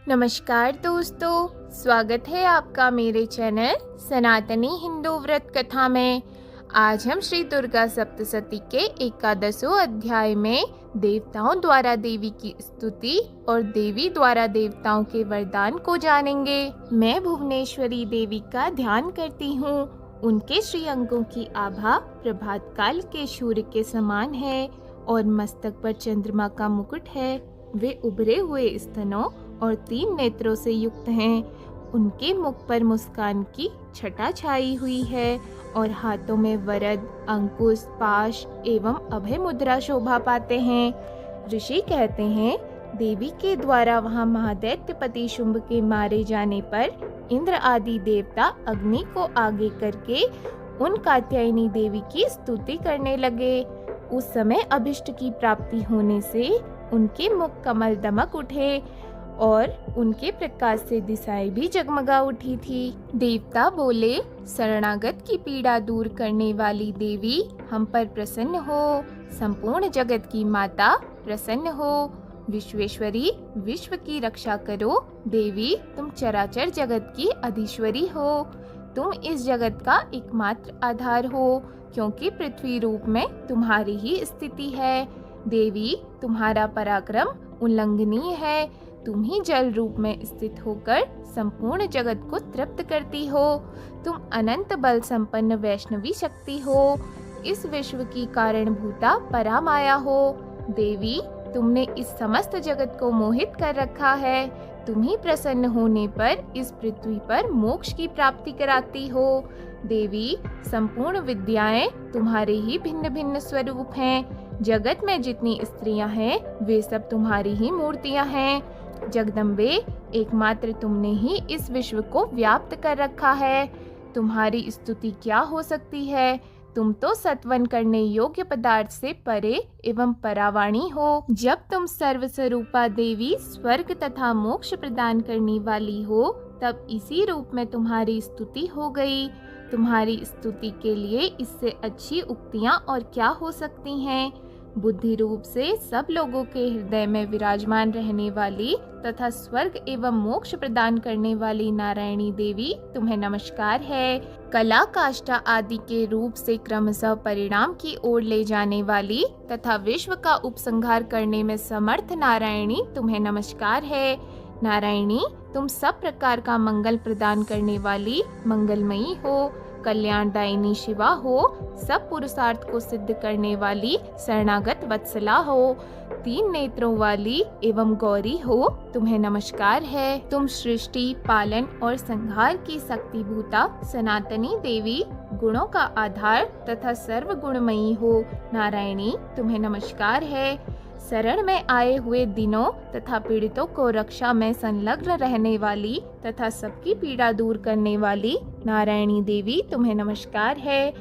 नमस्कार दोस्तों, स्वागत है आपका मेरे चैनल सनातनी हिंदू व्रत कथा में। आज हम श्री दुर्गा सप्तशती के एकादशों अध्याय में देवताओं द्वारा देवी की स्तुति और देवी द्वारा देवताओं के वरदान को जानेंगे। मैं भुवनेश्वरी देवी का ध्यान करती हूँ। उनके श्री अंगों की आभा प्रभात काल के सूर्य के समान है और मस्तक पर चंद्रमा का मुकुट है। वे उभरे हुए स्तनों और 3 नेत्रों से युक्त हैं। उनके मुख पर मुस्कान की छटा छाई हुई है और हाथों में वरद, अंकुश, पाश एवं अभय मुद्रा शोभा पाते हैं। ऋषि कहते हैं, देवी के द्वारा वहां महादैत्यपति शुंभ के मारे जाने पर इंद्र आदि देवता अग्नि को आगे करके उन कात्यायनी देवी की स्तुति करने लगे। उस समय अभिष्ट की प्राप्ति होने से उनके मुख कमल दमक उठे और उनके प्रकाश से दिशाएं भी जगमगा उठी थी। देवता बोले, शरणागत की पीड़ा दूर करने वाली देवी हम पर प्रसन्न हो। संपूर्ण जगत की माता प्रसन्न हो। विश्वेश्वरी, विश्व की रक्षा करो। देवी, तुम चराचर जगत की अधीश्वरी हो। तुम इस जगत का एकमात्र आधार हो, क्योंकि पृथ्वी रूप में तुम्हारी ही स्थिति है। देवी, तुम्हारा पराक्रम उल्लंघनीय है। तुम ही जल रूप में स्थित होकर संपूर्ण जगत को तृप्त करती हो। तुम अनंत बल संपन्न वैष्णवी शक्ति हो। इस विश्व की कारणभूता परामाया हो। देवी, तुमने इस समस्त जगत को मोहित कर रखा है। तुम ही प्रसन्न होने पर इस पृथ्वी पर मोक्ष की प्राप्ति कराती हो। देवी, संपूर्ण विद्याएं तुम्हारे ही भिन्न भिन्न स्वरूप हैं। जगत में जितनी स्त्रियां हैं वे सब तुम्हारी ही मूर्तियां हैं। जगदम्बे, एकमात्र तुमने ही इस विश्व को व्याप्त कर रखा है। तुम्हारी स्तुति क्या हो सकती है। तुम तो सत्वन करने योग्य पदार्थ से परे एवं परावाणी हो। जब तुम सर्वस्वरूपा देवी स्वर्ग तथा मोक्ष प्रदान करने वाली हो, तब इसी रूप में तुम्हारी स्तुति हो गई। तुम्हारी स्तुति के लिए इससे अच्छी उक्तियां और क्या हो सकती हैं। बुद्धि रूप से सब लोगों के हृदय में विराजमान रहने वाली तथा स्वर्ग एवं मोक्ष प्रदान करने वाली नारायणी देवी, तुम्हें नमस्कार है। कला, काष्ठा आदि के रूप से क्रमशः परिणाम की ओर ले जाने वाली तथा विश्व का उपसंहार करने में समर्थ नारायणी, तुम्हें नमस्कार है। नारायणी, तुम सब प्रकार का मंगल प्रदान करने वाली मंगलमयी हो। कल्याणदायिनी शिवा हो। सब पुरुषार्थ को सिद्ध करने वाली शरणागत वत्सला हो। 3 नेत्रों वाली एवं गौरी हो, तुम्हें नमस्कार है। तुम सृष्टि, पालन और संहार की शक्तिभूता सनातनी देवी, गुणों का आधार तथा सर्व गुणमयी हो। नारायणी, तुम्हें नमस्कार है। शरण में आए हुए दिनों तथा पीड़ितों को रक्षा में संलग्न रहने वाली तथा सबकी पीड़ा दूर करने वाली नारायणी देवी, तुम्हें नमस्कार है।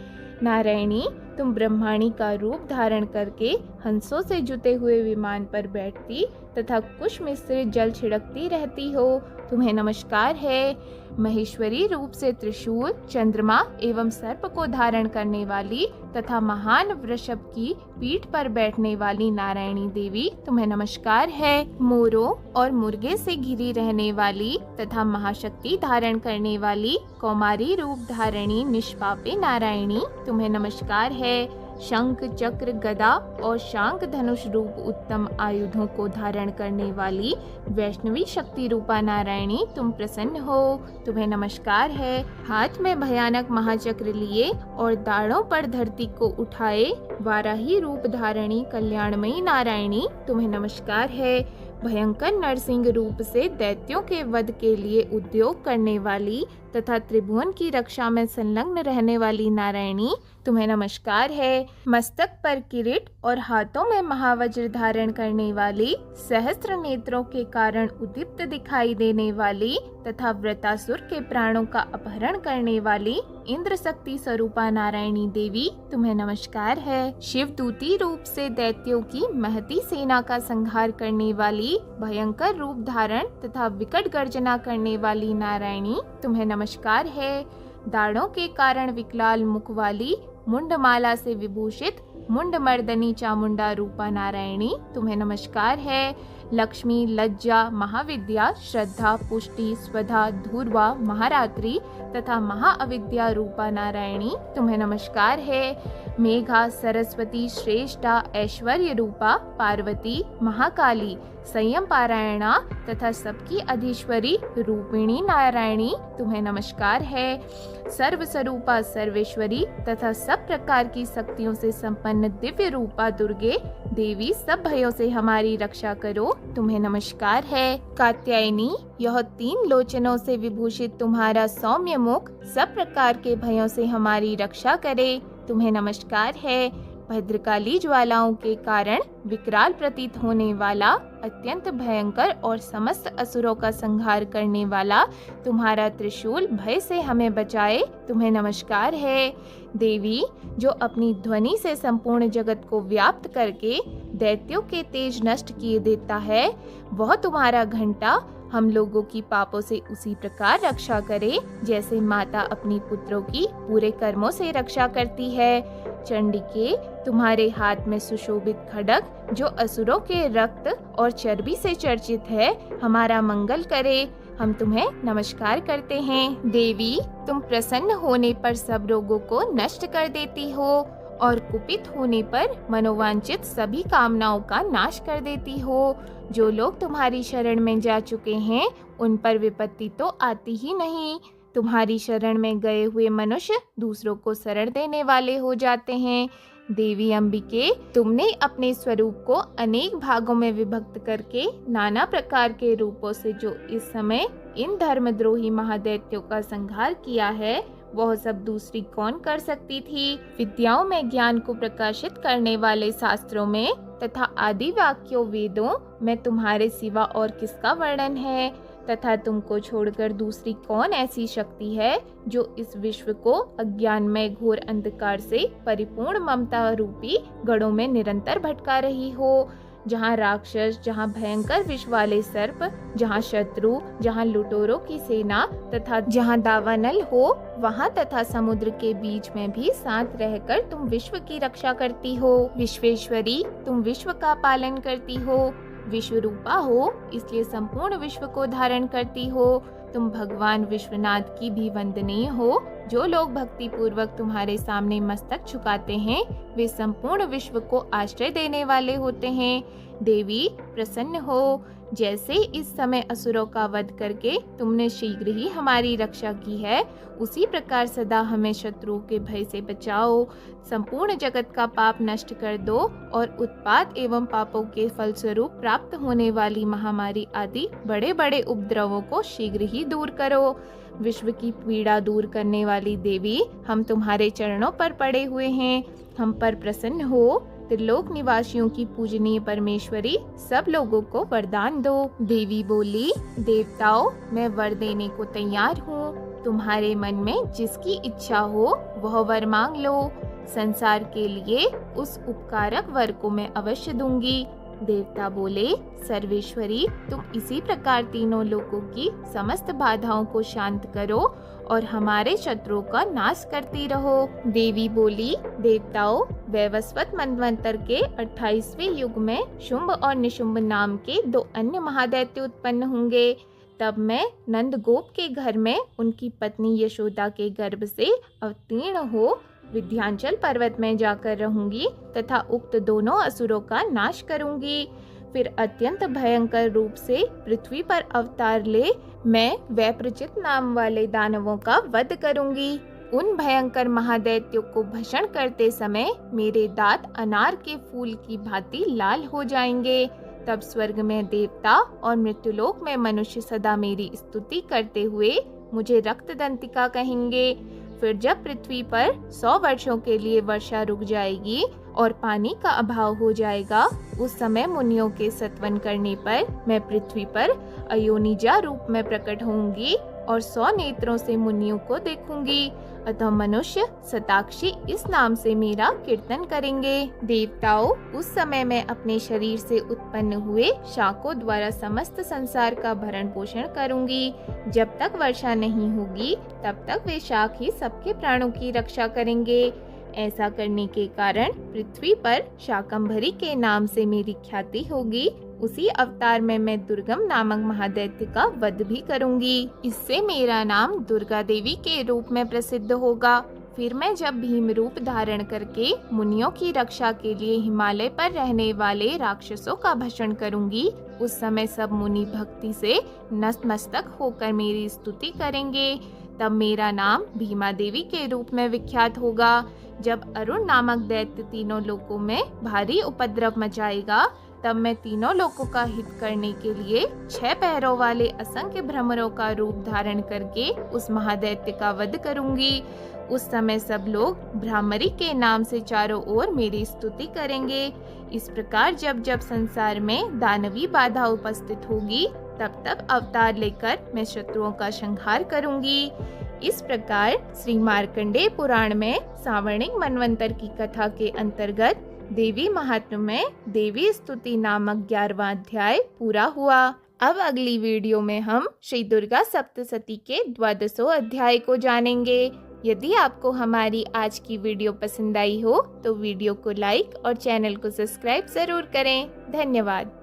नारायणी, तुम ब्रह्माणी का रूप धारण करके हंसों से जुते हुए विमान पर बैठती तथा कुश मिश्रित जल छिड़कती रहती हो, तुम्हें नमस्कार है। महेश्वरी रूप से त्रिशूल, चंद्रमा एवं सर्प को धारण करने वाली तथा महान वृषभ की पीठ पर बैठने वाली नारायणी देवी, तुम्हें नमस्कार है। मोरों और मुर्गे से घिरी रहने वाली तथा महाशक्ति धारण करने वाली कौमारी रूप धारणी निष्पापे नारायणी, तुम्हें नमस्कार है। शंख, चक्र, गदा और शांख धनुष रूप उत्तम आयुधों को धारण करने वाली वैष्णवी शक्ति रूपा नारायणी, तुम प्रसन्न हो, तुम्हें नमस्कार है। हाथ में भयानक महाचक्र लिए और दाढ़ों पर धरती को उठाए वाराही रूप धारणी कल्याणमयी नारायणी, तुम्हें नमस्कार है। भयंकर नरसिंह रूप से दैत्यों के वध के लिए उद्योग करने वाली तथा त्रिभुवन की रक्षा में संलग्न रहने वाली नारायणी, तुम्हें नमस्कार है। मस्तक पर किरीट और हाथों में महावज्र धारण करने वाली, सहस्त्र नेत्रों के कारण उद्दीप्त दिखाई देने वाली तथा व्रतासुर के प्राणों का अपहरण करने वाली इंद्र शक्ति स्वरूपा नारायणी देवी, तुम्हें नमस्कार है। शिवदूती रूप से दैत्यों की महती सेना का संहार करने वाली, भयंकर रूप धारण तथा विकट गर्जना करने वाली नारायणी, तुम्हें नमस्कार है। दाढ़ों के कारण विकलाल मुख वाली, मुंडमाला से विभूषित, मुंड मर्दनी चामुंडा रूपा नारायणी तुम्हें नमस्कार है। लक्ष्मी, लज्जा, महाविद्या, श्रद्धा, पुष्टि, स्वधा, धूर्वा, महारात्रि तथा महाअविद्या रूपा नारायणी तुम्हें नमस्कार है। मेघा, सरस्वती, श्रेष्ठा, ऐश्वर्य रूपा पार्वती, महाकाली, संयम पारायणा तथा सबकी अधीश्वरी रूपिणी नारायणी तुम्हें नमस्कार है। सर्व स्वरूपा सर्वेश्वरी तथा सब प्रकार की शक्तियों से संपन्न दिव्य रूपा दुर्गे देवी, सब भयों से हमारी रक्षा करो तुम्हें नमस्कार है। कात्यायनी, यह 3 लोचनों से विभूषित तुम्हारा सौम्य मुख सब प्रकार के भयों से हमारी रक्षा करे तुम्हें नमस्कार है। भद्रकाली, ज्वालाओं के कारण विकराल प्रतीत होने वाला, अत्यंत भयंकर और समस्त असुरों का संहार करने वाला तुम्हारा त्रिशूल भय से हमें बचाए तुम्हें नमस्कार है। देवी, जो अपनी ध्वनि से संपूर्ण जगत को व्याप्त करके दैत्यों के तेज नष्ट किए देता है, वह तुम्हारा घंटा हम लोगों की पापों से उसी प्रकार रक्षा करे जैसे माता अपनी पुत्रों की पूरे कर्मों से रक्षा करती है। चंडिके, तुम्हारे हाथ में सुशोभित खड्ग जो असुरों के रक्त और चर्बी से चर्चित है, हमारा मंगल करे हम तुम्हें नमस्कार करते हैं। देवी, तुम प्रसन्न होने पर सब रोगों को नष्ट कर देती हो और कुपित होने पर मनोवांछित सभी कामनाओं का नाश कर देती हो। जो लोग तुम्हारी शरण में जा चुके हैं उन पर विपत्ति तो आती ही नहीं। तुम्हारी शरण में गए हुए मनुष्य दूसरों को शरण देने वाले हो जाते हैं। देवी अंबिके, तुमने अपने स्वरूप को अनेक भागों में विभक्त करके नाना प्रकार के रूपों से जो इस समय इन धर्मद्रोही महादैत्यों का संहार किया है, वह सब दूसरी कौन कर सकती थी। विद्याओं में ज्ञान को प्रकाशित करने वाले शास्त्रों में तथा आदि वाक्यों वेदों में तुम्हारे सिवा और किसका वर्णन है, तथा तुमको छोड़कर दूसरी कौन ऐसी शक्ति है जो इस विश्व को अज्ञानमय घोर अंधकार से परिपूर्ण ममता रूपी गढ़ों में निरंतर भटका रही हो। जहाँ राक्षस, जहाँ भयंकर विष वाले सर्प, जहाँ शत्रु, जहाँ लुटेरों की सेना तथा जहाँ दावानल हो, वहाँ तथा समुद्र के बीच में भी साथ रहकर तुम विश्व की रक्षा करती हो। विश्वेश्वरी, तुम विश्व का पालन करती हो। विश्व रूपा हो इसलिए संपूर्ण विश्व को धारण करती हो। तुम भगवान विश्वनाथ की भी वंदनीय हो। जो लोग भक्ति पूर्वक तुम्हारे सामने मस्तक झुकाते हैं वे संपूर्ण विश्व को आश्रय देने वाले होते हैं। देवी, प्रसन्न हो। जैसे इस समय असुरों का वध करके तुमने शीघ्र ही हमारी रक्षा की है, उसी प्रकार सदा हमें शत्रुओं के भय से बचाओ। संपूर्ण जगत का पाप नष्ट कर दो और उत्पात एवं पापों के फलस्वरूप प्राप्त होने वाली महामारी आदि बड़े बड़े उपद्रवों को शीघ्र ही दूर करो। विश्व की पीड़ा दूर करने वाली देवी, हम तुम्हारे चरणों पर पड़े हुए हैं, हम पर प्रसन्न हो। त्रिलोक निवासियों की पूजनीय परमेश्वरी, सब लोगों को वरदान दो। देवी बोली, देवताओं, मैं वर देने को तैयार हूँ। तुम्हारे मन में जिसकी इच्छा हो वह वर मांग लो। संसार के लिए उस उपकारक वर को मैं अवश्य दूंगी। देवता बोले, सर्वेश्वरी, तुम इसी प्रकार तीनों लोकों की समस्त बाधाओं को शांत करो और हमारे शत्रुओं का नाश करती रहो। देवी बोली, देवताओं, वैवस्वत मनवंतर के 28वें युग में शुंभ और निशुंभ नाम के 2 अन्य महादैत्य उत्पन्न होंगे। तब मैं नंदगोप के घर में उनकी पत्नी यशोदा के गर्भ से अवतीर्ण हो विंध्याचल पर्वत में जाकर रहूंगी तथा उक्त दोनों असुरों का नाश करूंगी। फिर अत्यंत भयंकर रूप से पृथ्वी पर अवतार ले मैं वैप्रचित नाम वाले दानवों का वध करूंगी। उन भयंकर महादैत्यों को भक्षण करते समय मेरे दांत अनार के फूल की भांति लाल हो जाएंगे। तब स्वर्ग में देवता और मृत्युलोक में मनुष्य सदा मेरी स्तुति करते हुए मुझे रक्तदंतिका कहेंगे। फिर जब पृथ्वी पर 100 वर्षों के लिए वर्षा रुक जाएगी और पानी का अभाव हो जाएगा, उस समय मुनियों के सत्वन करने पर मैं पृथ्वी पर अयोनिजा रूप में प्रकट होंगी और 100 नेत्रों से मुनियों को देखूंगी। अतः मनुष्य शताक्षी इस नाम से मेरा कीर्तन करेंगे। देवताओं, उस समय मैं अपने शरीर से उत्पन्न हुए शाकों द्वारा समस्त संसार का भरण पोषण करूंगी। जब तक वर्षा नहीं होगी तब तक वे शाक ही सबके प्राणों की रक्षा करेंगे। ऐसा करने के कारण पृथ्वी पर शाकंभरी के नाम से मेरी ख्याति होगी। उसी अवतार में मैं दुर्गम नामक महादैत्य का वध भी करूंगी। इससे मेरा नाम दुर्गा देवी के रूप में प्रसिद्ध होगा। फिर मैं जब भीम रूप धारण करके मुनियों की रक्षा के लिए हिमालय पर रहने वाले राक्षसों का भक्षण करूंगी, उस समय सब मुनि भक्ति से नतमस्तक होकर मेरी स्तुति करेंगे। तब मेरा नाम भीमा देवी के रूप में विख्यात होगा। जब अरुण नामक दैत्य तीनों लोकों में भारी उपद्रव मचाएगा, तब मैं तीनों लोकों का हित करने के लिए 6 पैरों वाले असंख्य भ्रमरों का रूप धारण करके उस महादैत्य का वध करूंगी। उस समय सब लोग भ्रामरी के नाम से चारों ओर मेरी स्तुति करेंगे। इस प्रकार जब जब संसार में दानवी बाधा उपस्थित होगी, तब तब अवतार लेकर मैं शत्रुओं का संहार करूंगी। इस प्रकार श्री मार्कंडेय पुराण में सावर्णिक मनवंतर की कथा के अंतर्गत देवी महात्म्य में देवी स्तुति नामक 11वां अध्याय पूरा हुआ। अब अगली वीडियो में हम श्री दुर्गा सप्तशती के 12वें अध्याय को जानेंगे। यदि आपको हमारी आज की वीडियो पसंद आई हो तो वीडियो को लाइक और चैनल को सब्सक्राइब जरूर करें। धन्यवाद।